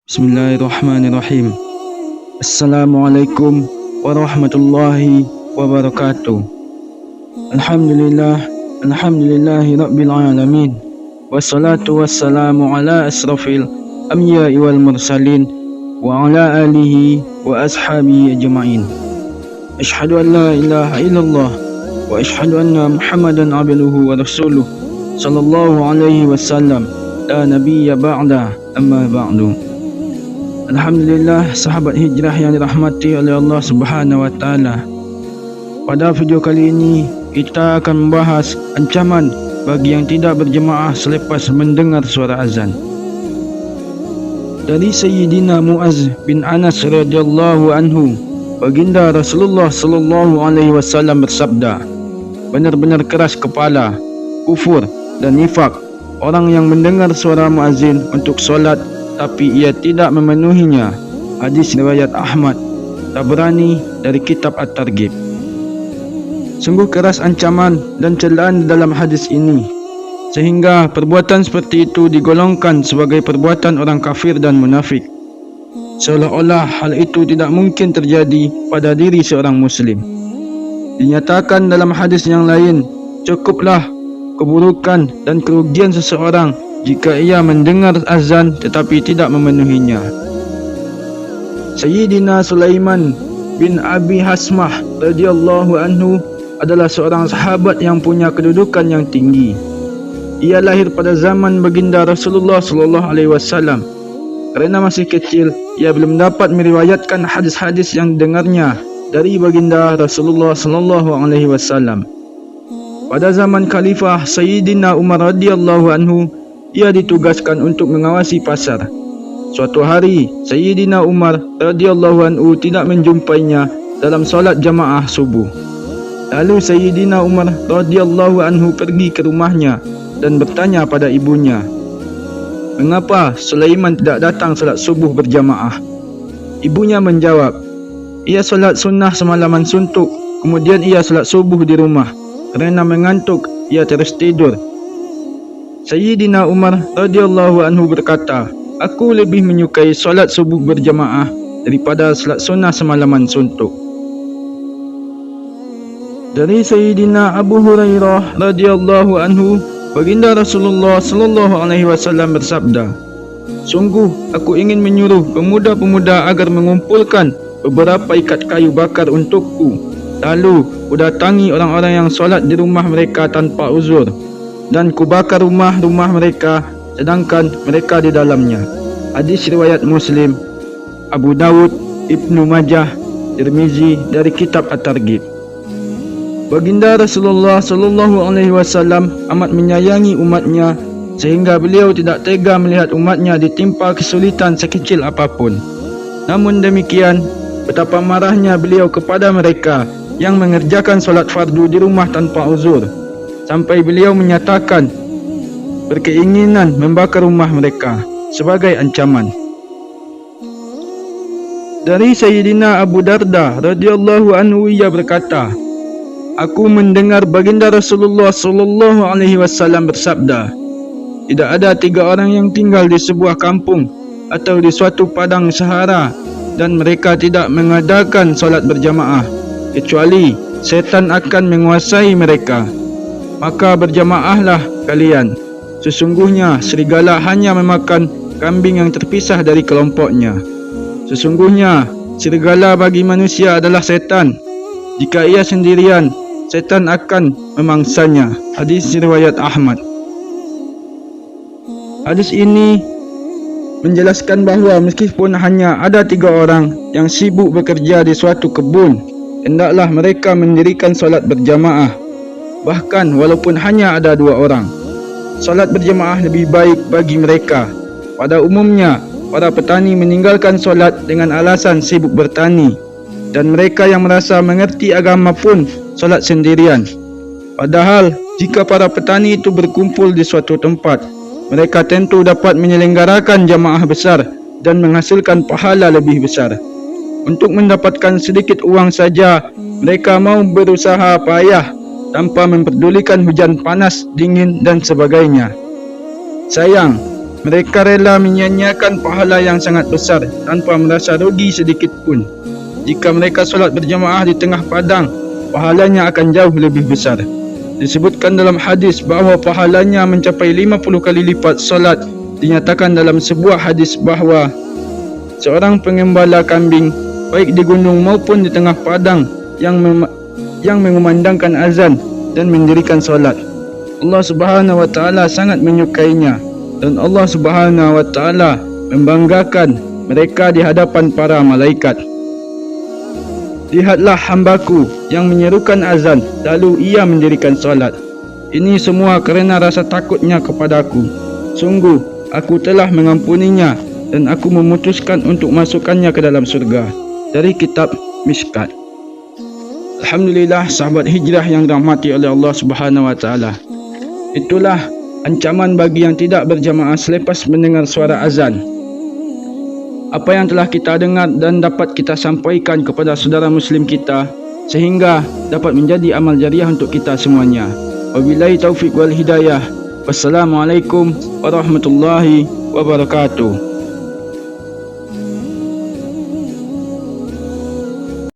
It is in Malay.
Bismillahirrahmanirrahim. Assalamualaikum warahmatullahi wabarakatuh. Alhamdulillahi rabbil alamin. Wassalatu wassalamu ala asrafil anbiya'i wal mursalin wa ala alihi wa ashabihi ajma'in. Asyhadu an la ilaha illallah wa asyhadu anna Muhammadan abduhu wa rasuluh sallallahu alaihi wasallam. La nabiyya ba'da, amma ba'du. Alhamdulillah, sahabat hijrah yang dirahmati oleh Allah Subhanahu wa taala. Pada video kali ini kita akan membahas ancaman bagi yang tidak berjemaah selepas mendengar suara azan. Dari Sayyidina Muaz bin Anas radhiyallahu anhu, baginda Rasulullah sallallahu alaihi wasallam bersabda, benar-benar keras kepala, kufur dan nifak orang yang mendengar suara muazin untuk solat tapi ia tidak memenuhinya. Hadis riwayat Ahmad, Tabrani dari kitab At-Targhib. Sungguh keras ancaman dan celaan dalam hadis ini, sehingga perbuatan seperti itu digolongkan sebagai perbuatan orang kafir dan munafik, seolah-olah hal itu tidak mungkin terjadi pada diri seorang muslim. Dinyatakan dalam hadis yang lain, cukuplah keburukan dan kerugian seseorang jika ia mendengar azan tetapi tidak memenuhinya. Sayyidina Sulaiman bin Abi Hasmah radhiyallahu anhu adalah seorang sahabat yang punya kedudukan yang tinggi. Ia lahir pada zaman baginda Rasulullah sallallahu alaihi wasallam. Kerana masih kecil, ia belum dapat meriwayatkan hadis-hadis yang dengarnya dari baginda Rasulullah sallallahu alaihi wasallam. Pada zaman Khalifah Sayyidina Umar radhiyallahu anhu, ia ditugaskan untuk mengawasi pasar. Suatu hari, Sayyidina Umar radhiyallahu anhu tidak menjumpainya dalam solat jamaah subuh. Lalu Sayyidina Umar radhiyallahu anhu pergi ke rumahnya dan bertanya pada ibunya, "Mengapa Sulaiman tidak datang solat subuh berjamaah?" Ibunya menjawab, "Ia solat sunnah semalaman suntuk, kemudian ia solat subuh di rumah. Kerana mengantuk, ia terus tidur." Sayyidina Umar radhiyallahu anhu berkata, "Aku lebih menyukai solat subuh berjamaah daripada solat sunnah semalaman suntuk." Dari Sayyidina Abu Hurairah radhiyallahu anhu, baginda Rasulullah sallallahu alaihi wasallam bersabda, "Sungguh aku ingin menyuruh pemuda-pemuda agar mengumpulkan beberapa ikat kayu bakar untukku, lalu kudatangi orang-orang yang solat di rumah mereka tanpa uzur, dan kubakar rumah-rumah mereka sedangkan mereka di dalamnya." Hadis riwayat Muslim, Abu Dawud, Ibnu Majah, Tirmizi dari kitab At-Targhib. Baginda Rasulullah sallallahu alaihi wasallam amat menyayangi umatnya, sehingga beliau tidak tega melihat umatnya ditimpa kesulitan sekecil apapun. Namun demikian, betapa marahnya beliau kepada mereka yang mengerjakan solat fardu di rumah tanpa uzur, sampai beliau menyatakan berkeinginan membakar rumah mereka sebagai ancaman. Dari Sayyidina Abu Darda radhiyallahu anhu, ia berkata, "Aku mendengar baginda Rasulullah sallallahu alaihi wasallam bersabda, tidak ada 3 orang yang tinggal di sebuah kampung atau di suatu padang sahara dan mereka tidak mengadakan solat berjamaah, kecuali setan akan menguasai mereka. Maka berjamaahlah kalian. Sesungguhnya serigala hanya memakan kambing yang terpisah dari kelompoknya. Sesungguhnya serigala bagi manusia adalah setan. Jika ia sendirian, setan akan memangsanya." Hadis riwayat Ahmad. Hadis ini menjelaskan bahawa meskipun hanya ada 3 orang yang sibuk bekerja di suatu kebun, hendaklah mereka mendirikan solat berjamaah. Bahkan walaupun hanya ada 2 orang, solat berjamaah lebih baik bagi mereka. Pada umumnya, para petani meninggalkan solat dengan alasan sibuk bertani, dan mereka yang merasa mengerti agama pun solat sendirian. Padahal jika para petani itu berkumpul di suatu tempat, mereka tentu dapat menyelenggarakan jamaah besar dan menghasilkan pahala lebih besar. Untuk mendapatkan sedikit uang saja, mereka mau berusaha payah tanpa memperdulikan hujan panas, dingin dan sebagainya. Sayang, Mereka rela menyia-nyiakan pahala yang sangat besar tanpa merasa rugi sedikit pun. Jika mereka solat berjamaah di tengah padang, pahalanya akan jauh lebih besar. Disebutkan dalam hadis bahawa pahalanya mencapai 50 kali lipat solat. Dinyatakan dalam sebuah hadis bahawa seorang pengembala kambing, baik di gunung maupun di tengah padang, yang mengumandangkan azan dan mendirikan solat, Allah Subhanahu wa taala sangat menyukainya, dan Allah Subhanahu wa taala membanggakan mereka di hadapan para malaikat. Lihatlah hambaku yang menyerukan azan lalu ia mendirikan solat. Ini semua kerana rasa takutnya kepadaku. Sungguh aku telah mengampuninya dan aku memutuskan untuk masukkannya ke dalam surga. Dari kitab Mishkat. Alhamdulillah, sahabat hijrah yang dirahmati oleh Allah Subhanahu wa taala. Itulah ancaman bagi yang tidak berjamaah selepas mendengar suara azan. Apa yang telah kita dengar dan dapat kita sampaikan kepada saudara muslim kita sehingga dapat menjadi amal jariah untuk kita semuanya. Wabillahi taufiq wal hidayah. Wassalamualaikum warahmatullahi wabarakatuh.